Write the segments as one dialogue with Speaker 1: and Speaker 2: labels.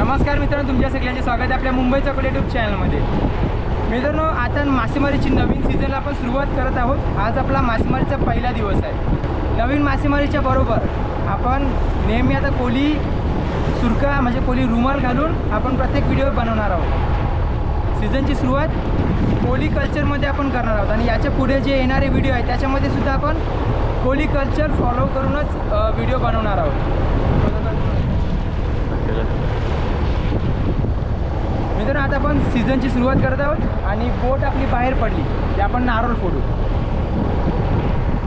Speaker 1: नमस्कार मित्रांनो, तुमच्या सगळ्यांचे स्वागत आहे आपल्या मुंबई चकोली यूट्यूब चॅनलमध्ये. मित्रांनो, आता मासेमारीची नवीन सीझनला आपण सुरुवात करत आहोत. आज आपला मासेमारीचा पहिला दिवस आहे. नवीन मासेमारीच्या बरोबर आपण नेहमी आता कोली सुरका म्हणजे कोली रुमाल घालून आपण प्रत्येक व्हिडिओ बनवणार आहोत. सीझनची सुरुवात कोली कल्चरमध्ये आपण करणार आहोत आणि याच्या पुढे जे येणारे व्हिडिओ आहेत त्याच्यामध्ये सुद्धा आपण कोली कल्चर फॉलो करूनच व्हिडिओ बनवणार आहोत. मित्रांनो, आता आपण सीझनची सुरुवात करत आहोत आणि बोट आपली बाहेर पडली ते आपण नारळ फोडू.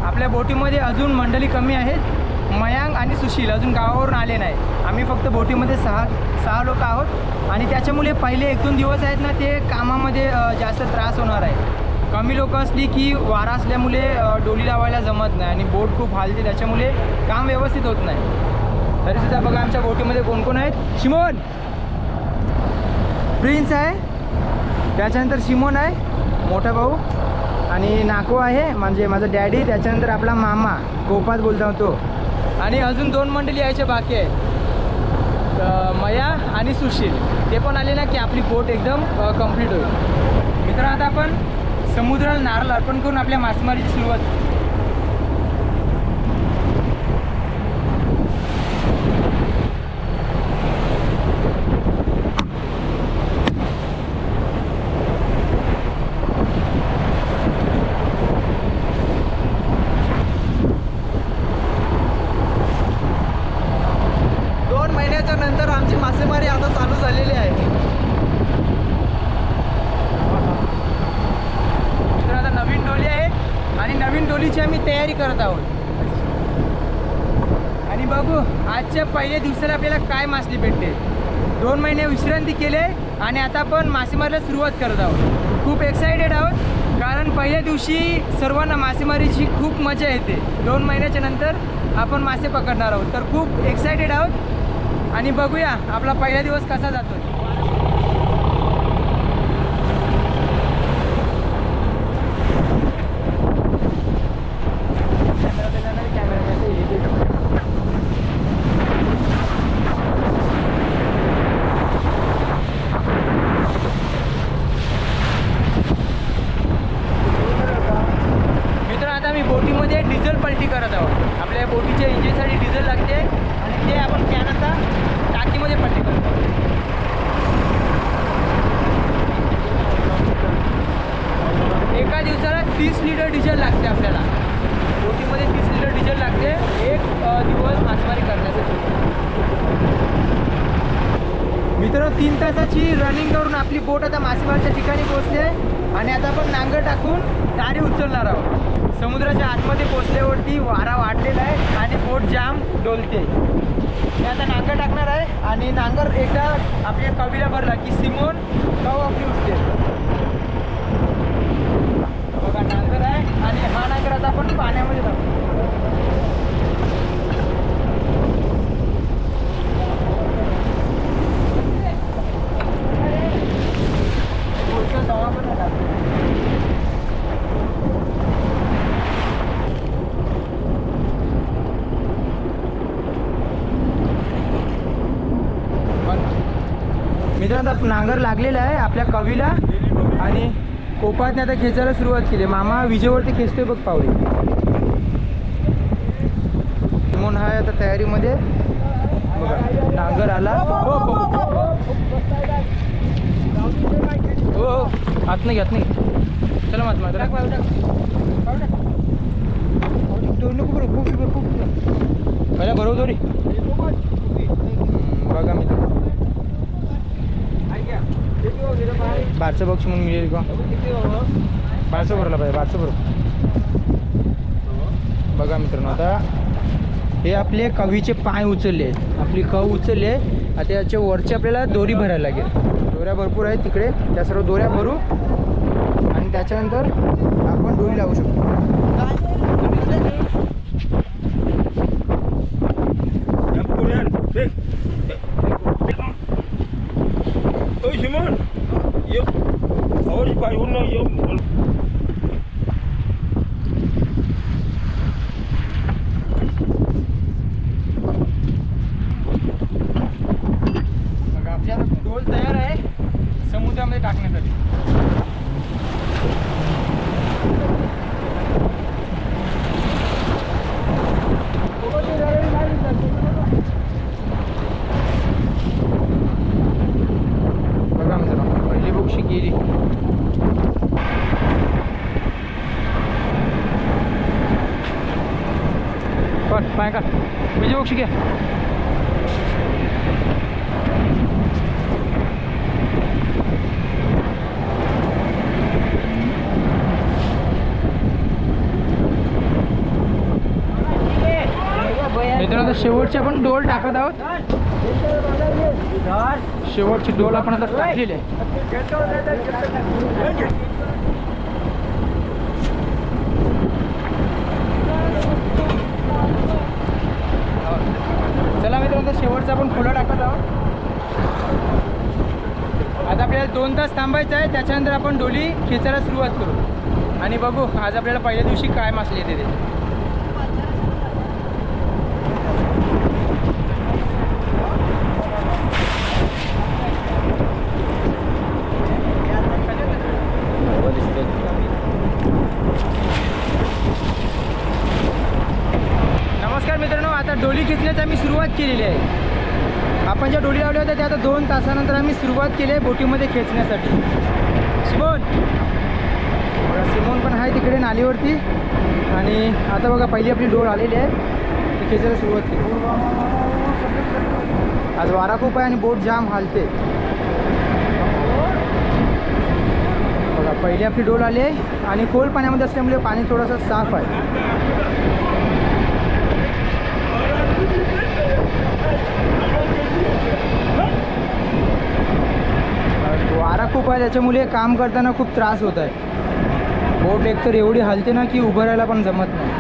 Speaker 1: आपल्या बोटीमध्ये अजून मंडळी कमी आहेत. मयांक आणि सुशील अजून गावावरून आले नाही. आम्ही फक्त बोटीमध्ये सहा लोक आहोत आणि त्याच्यामुळे पहिले 1-2 दिवस आहेत ना, ते कामामध्ये जास्त त्रास होणार आहे. कमी लोक असली की वारा असल्यामुळे डोली लावायला जमत नाही आणि बोट खूप हालते, त्याच्यामुळे काम व्यवस्थित होत नाही. तरीसुद्धा बघा आमच्या बोटीमध्ये कोण कोण आहेत. शिमोन, प्रिन्स आहे, त्याच्यानंतर शिमोन आहे मोठा भाऊ, आणि नाको आहे म्हणजे माझा डॅडी, त्याच्यानंतर आपला मामा गोपात बोलता तो, आणि अजून 2 मंडळी यायचे बाकी आहेत, मया आणि सुशील. ते पण आले ना की आपली बोट एकदम कंप्लीट होईल. मित्रांनो, आता आपण समुद्राला नारळ अर्पण करून आपल्या मासेमारीची सुरुवात.
Speaker 2: नंतर आमची मासेमारी आता चालू झालेली आहे.
Speaker 1: तर आता नवीन डोली आहे आणि नवीन डोलीची आम्ही तयारी करत आहोत. आणि बघू आजच्या पहिल्या दिवसाला आपल्याला काय मासली भेटते. 2 महिने विश्रांती केले आणि आता आपण मासेमारीला सुरुवात करत आहोत. खूप एक्सायटेड आहोत कारण पहिल्या दिवशी सर्वांना मासेमारीची खूप मजा येते. 2 महिन्याच्या नंतर आपण मासे पकडणार आहोत, तर खूप एक्सायटेड आहोत. आणि बघूया आपला पहिला दिवस कसा जातो. मित्रांनो, आता मी बोटीमध्ये डिझेल पलटी करत आहोत. आपल्या बोटीच्या इंजिनसाठी डिझेल लागते आणि ते आपण कॅन आता टाकीमध्ये पलटी करतो. एका दिवसाला 30 लिटर डिझेल लागते आपल्याला. बोटीमध्ये 30 लिटर डिझेल लागते एक दिवस मासेमारी करण्यासाठी. मित्रांनो, 3 तासाची रनिंग करून आपली बोट आता मासेमारीच्या ठिकाणी पोहोचली आहे आणि आता आपण नांगर टाकून दारी उचलणार आहोत. समुद्राच्या आतमध्ये पोचल्यावरती वारा वाढलेला आहे आणि बोट जाम डोलते. मी आता नांगर टाकणार आहे आणि नांगर एकदा आपल्या कवीला भरला की सिमोन कव आपली उठते. बघा नांगर आहे आणि हा नांगर आता आपण पाण्यामध्ये टाकू. मित्रांनो, नांगर लागलेला आहे आपल्या कवीला आणि कोपातने आता खेचायला सुरुवात केली. मामा विजेवरती खेचतोय बघ पावली. म्हणून हा आता तयारीमध्ये बघा. डांगर आला. हो आत नाही आत नाही. चला मात मात्र नको बरं. खूप पहिला बरोबर दोरी बघा मी बारचं बघ म्हणून मिळेल का. बारचं भरला पाहिजे. बारचं भरू बघा मित्रांनो. आता हे आपले कवीचे पाय उचलले आहेत. आपली कव उचलली आहे. आता याच्या वरची आपल्याला दोरी भरायला लागेल. दोऱ्या भरपूर आहेत तिकडे. त्या सर्व दोऱ्या भरू आणि त्याच्यानंतर आपण दोरी लावू शकतो. डोल तयार आहे समुद्रामध्ये टाकण्यासाठी. बघा मित्रांनो पहिली बोक्षी गेली. पाय का पहिली बोक्षी घ्या. मित्रांनो शेवटची आपण डोल टाकत आहोत. शेवटची डोल आपण आता टाकलेली आहे. चला मित्रांनो शेवटचा आपण फुलं टाकत आहोत. आता आपल्याला 2 तास थांबायचं आहे. त्याच्यानंतर आपण डोली खेचायला सुरुवात करू आणि बघू आज आपल्याला पहिल्या दिवशी काय मासले येते ते. नमस्कार मित्रांनो. आता डोली खेचण्याची आम्ही सुरुवात केलेली आहे. आपण ज्या डोली लावल्या होत्या त्या आता 2 तासानंतर आम्ही सुरुवात केली आहे बोटीमध्ये खेचण्यासाठी. सिमोन पण आहे तिकडे नालीवरती. आणि आता बघा पहिली आपली डोल आलेली आहे. ती खेचायला सुरुवात केली. आज वारा खूप आहे आणि बोट जाम हालते. बघा पहिली आपली डोल आली आहे आणि खोल पाण्यामध्ये असल्यामुळे पाणी थोडंसं साफ आहे. वारा खूप आहे त्याच्यामुळे काम करताना खूप त्रास होत आहे. बोट एकतर एवढी हलते ना की उभं राहायला पण जमत नाही.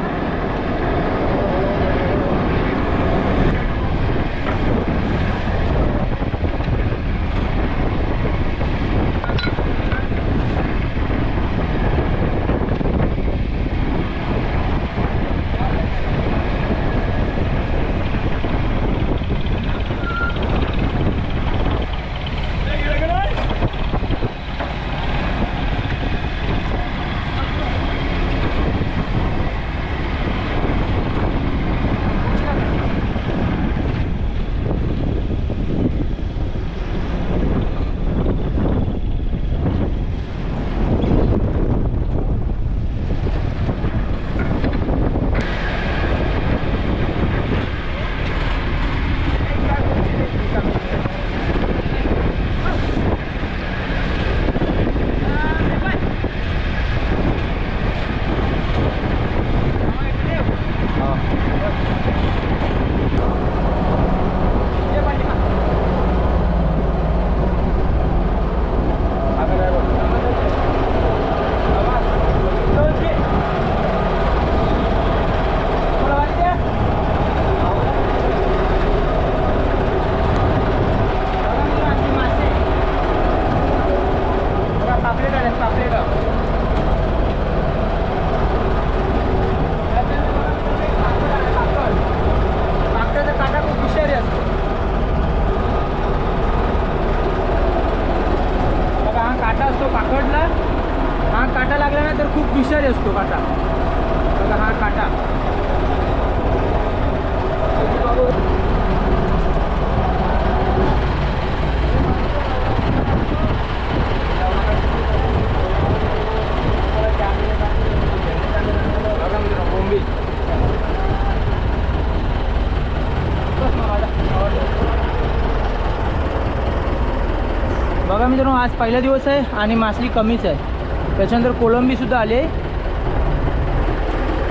Speaker 1: मित्रांनो आज पहिला दिवस आहे आणि मासली कमीच आहे. त्याच्यानंतर कोलंबीसुद्धा आली आहे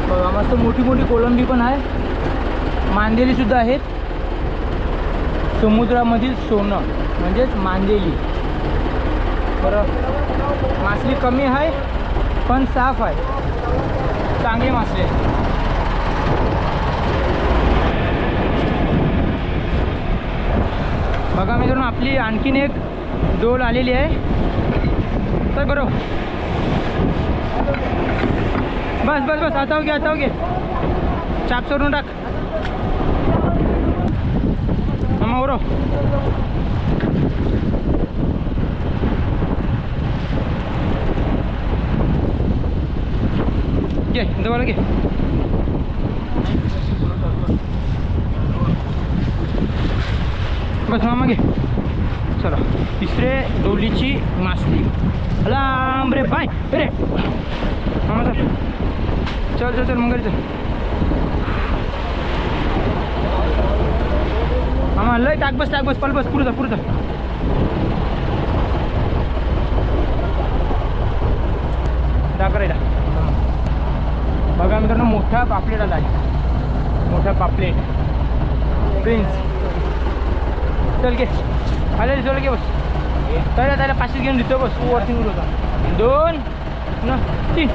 Speaker 1: बघा, मस्त मोठी मोठी कोलंबी पण आहे, मांदेलीसुद्धा आहेत. समुद्रामधील सोनं म्हणजेच मांदेली. बरं मासली कमी आहे पण साफ आहे, चांगली मासली आहे. बघा मित्रांनो आपली आणखीन एक डोल आलेली आहे. तर बरोबर बस बस बस आता हो घे चाप सोडून टाक मामा बरो. घे दवाला घे. बस मामा घे. चला तिसरे डोलीची मासली. लांब रे बाय रे मामा चल चल चल चल मग घरी चल. मामा लय टाक बस पल बस पुढं जा. दाखवायला बघा मित्रांनो मोठा पापलेट आला आहे, मोठा पापलेट प्रिन्स. चल घे आले चल घे बस. त्याला 500 घेऊन देतो बस. वरती होता 2 न 3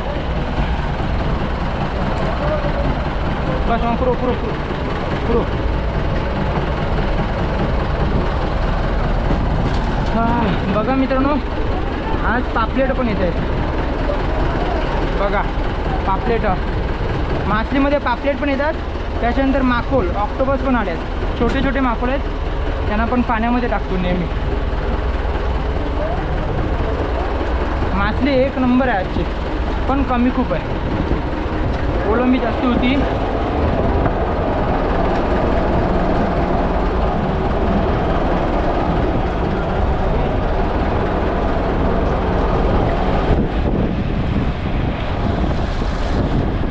Speaker 1: बस मग पुरो. बघा मित्रांनो आज पापलेट पण येत आहेत. बघा पापलेट मासलीमध्ये पापलेट पण येतात. त्याच्यानंतर माकोल ऑक्टोबस पण आले आहेत. छोटे छोटे माकोल आहेत, त्यांना पण पाण्यामध्ये टाकतो नेहमी. मासली एक नंबर आहे आजची, पण कमी खूप आहे. कोलंबी जास्त होती.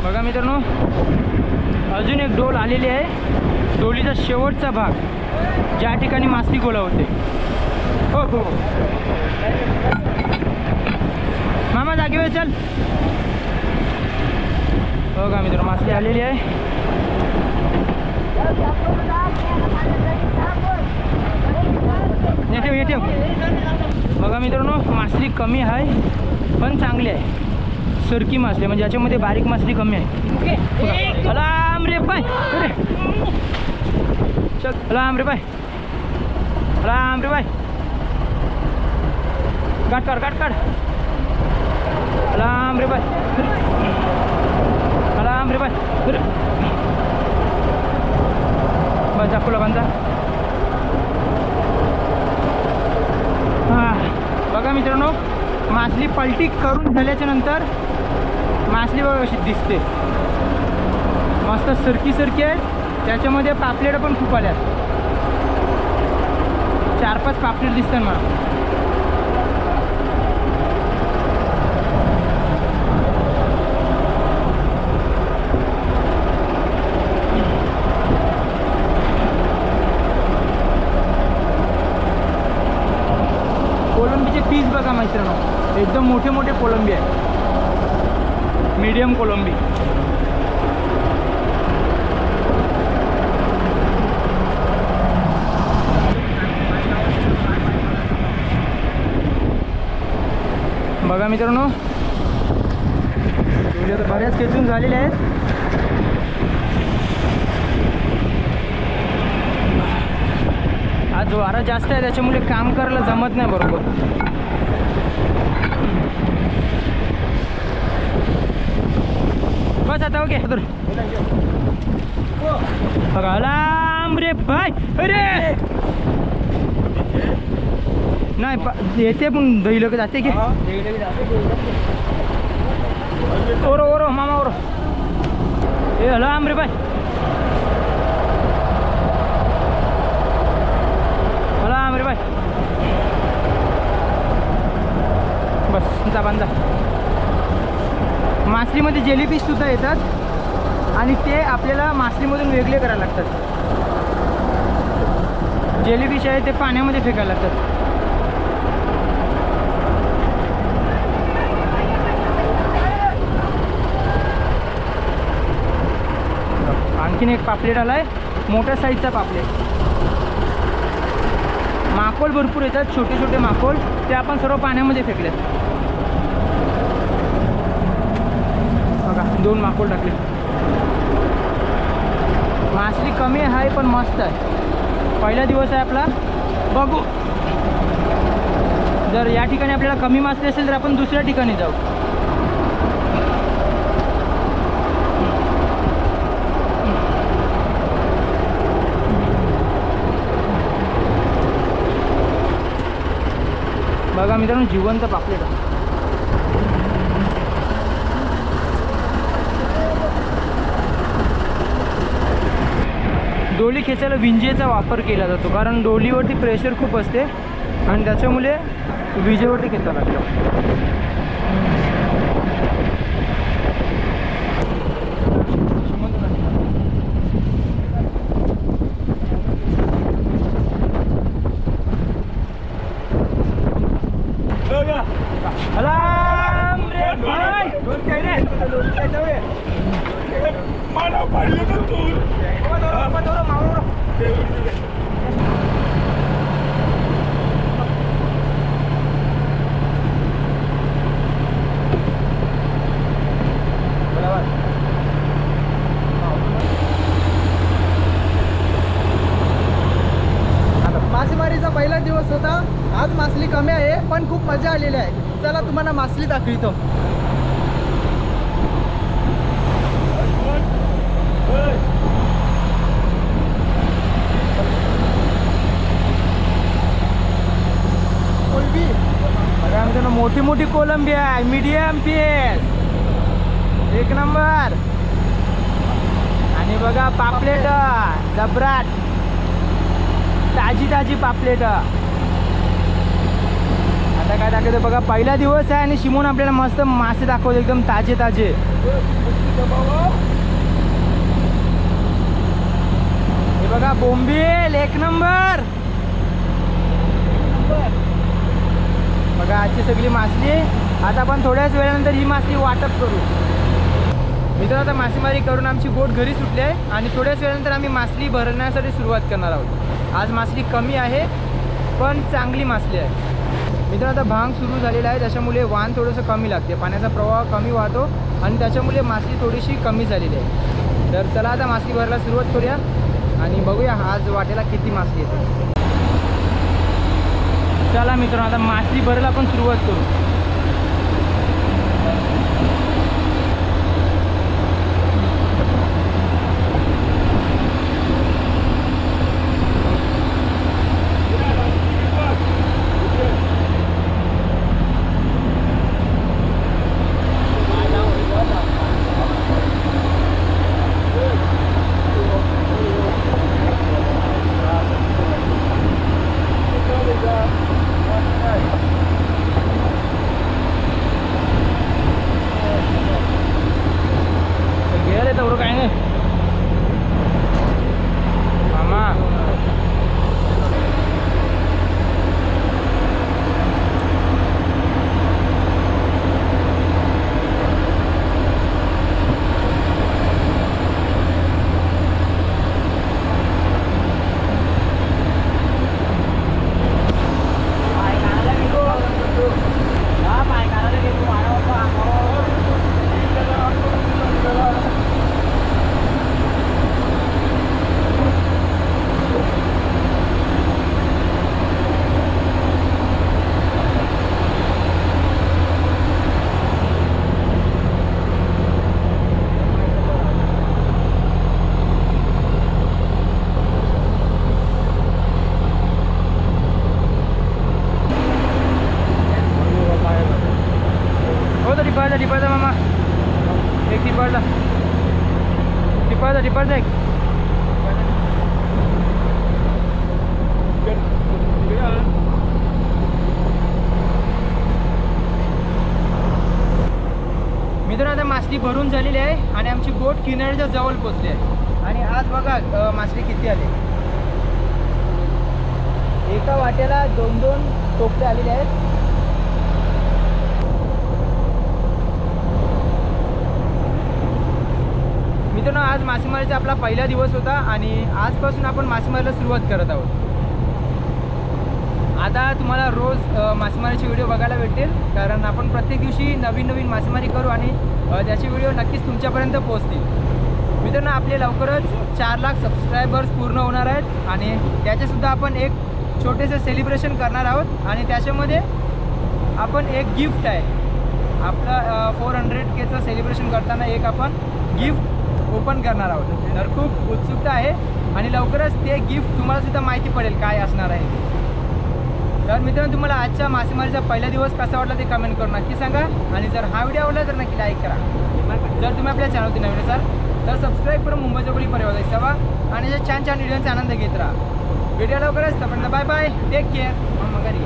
Speaker 1: बघा मित्रांनो अजून एक डोल आलेली आहे. डोलीचा शेवटचा भाग ज्या ठिकाणी मासली गोळा होते. हो मामा जागेवर चल. बघा मित्रांनो मासली आलेली आहे. येते बघा मित्रांनो मासली कमी आहे पण चांगली आहे. सरकी मासली म्हणजे याच्यामध्ये बारीक मासली कमी आहे. लांब रे बाय चल लांब रे बाय गाठ काढ लांब रे बाय बस चाकूला बांधा. बघा मित्रांनो मासली पलटी करून झाल्याच्या नंतर मासली बघा कशी दिसते, मस्त सरकी आहे. त्याच्यामध्ये पापलेट पण खूप आल्यात. 4-5 पापलेट दिसतात मला. कोलंबीचे पीस बघा मित्रांनो एकदम मोठे मोठे कोलंबी आहे, मीडियम कोलंबी. बघा मित्रांनो बऱ्याच खेचून झालेले आहेत. आज वारा जास्त आहे त्याच्यामुळे काम करायला जमत नाही बरोबर. बस आता ओके. बघा लांब रे बाय अरे नाही येते पण दही लोक जाते की ओरो मामा ओरो. ए लांब रे बाय लांब रे बाय. बस जा बांधा. मासलीमध्ये जेलीफिश सुद्धा येतात आणि ते आपल्याला मासलीमधून वेगळे करायला लागतात. जेलीफिश आहे ते पाण्यामध्ये फेकायला लागतात. आणखीन एक पापलेट आलाय, मोठ्या साईजचा पापलेट. माकोल भरपूर येतात, छोटे छोटे माकोल, ते आपण सर्व पाण्यामध्ये फेकलेत. बघा 2 माकोल टाकले. मासली कमी आहे पण मस्त आहे. पहिला दिवस आहे आपला, बघू. जर या ठिकाणी आपल्याला कमी मासली असेल तर आपण दुसऱ्या ठिकाणी जाऊ. बघा मित्रांनो, जिवंत पापलेट. डोली खेचायला विंजेचा वापर केला जातो, कारण डोलीवरती प्रेशर खूप असते आणि त्याच्यामुळे विजेवरती खेचावं लागतं.
Speaker 2: मासेमारीचा पहिला दिवस होता. आज मासली कमी आहे पण खूप मजा आलेली आहे. चला तुम्हाला मासली दाखवितो.
Speaker 1: मोठी मोठी कोलंबी आहे, मीडियम पीस, 1 नंबर. आणि बघा पापलेट जबराट, ताजी ताजी पापलेट. आता काय दाखवतो बघा, पहिला दिवस आहे आणि शिमोन आपल्याला मस्त मासे दाखवतो, एकदम ताजे ताजे. हे बघा बोंबील 1 नंबर. बघा आजची सगळी मासली. आता आपण थोड्याच वेळानंतर ही मासली वाटप करू. मित्रांनो, आता मासेमारी करून आमची बोट घरी सुटली आहे आणि थोड्याच वेळानंतर आम्ही मासली भरण्यासाठी सुरुवात करणार आहोत. आज मासली कमी आहे पण चांगली मासली आहे. मित्रांनो, आता भांग सुरू झालेला आहे, त्याच्यामुळे वाहन थोडंसं कमी लागते, पाण्याचा प्रवाह कमी वाहतो आणि त्याच्यामुळे मासली थोडीशी कमी झालेली आहे. तर चला आता मासली भरायला सुरुवात करूया आणि बघूया आज वाटेला किती मासली येते. चला मित्रांनो, आता मासली भरायला आपण सुरुवात करू. टिपायचा मामा, एक टिपायचा टिपायचा एक. मित्रांनो, आता मासली भरून झालेली आहे आणि आमची बोट किनाऱ्याच्या जवळ पोहोचली आहे. आणि आज बघा मासली किती आली. एका वाट्याला 2-2 टोपले आलेले आहेत. मित्रांनो आज मासेमारीचा आपला पहिला दिवस होता आणि आजपासून आपण मासेमारीला सुरुवात करत आहोत. आता तुम्हाला रोज मासेमारीचे व्हिडिओ बघायला भेटतील, कारण आपण प्रत्येक दिवशी नवीन नवीन मासेमारी करू आणि त्याचे व्हिडिओ नक्कीच तुमच्यापर्यंत पोहोचतील. मित्रांनो आपले लवकरच 4 लाख सबस्क्रायबर्स पूर्ण होणार आहेत आणि त्याचेसुद्धा आपण एक छोटेसे सेलिब्रेशन करणार आहोत आणि त्याच्यामध्ये आपण एक गिफ्ट आहे आपला 400Kचं सेलिब्रेशन करताना एक आपण गिफ्ट ओपन करणार आहोत. तर खूप उत्सुकता आहे आणि लवकरच ते गिफ्ट तुम्हालासुद्धा माहिती पडेल काय असणार आहे. तर मित्रांनो तुम्हाला आजच्या मासेमारीचा पहिला दिवस कसा वाटला ते कमेंट करून नक्की सांगा आणि जर हा व्हिडिओ आवडला तर नक्की लाईक करा. जर तुम्ही आपल्या चॅनलवरती नवीन असाल तर सबस्क्राईब करून मुंबई चौकडी परिवार जावा आणि अशा छान छान व्हिडिओचा आनंद घेत राहा. व्हिडिओ लवकरच तोपर्यंत बाय बाय, टेक केअर, मग घरी.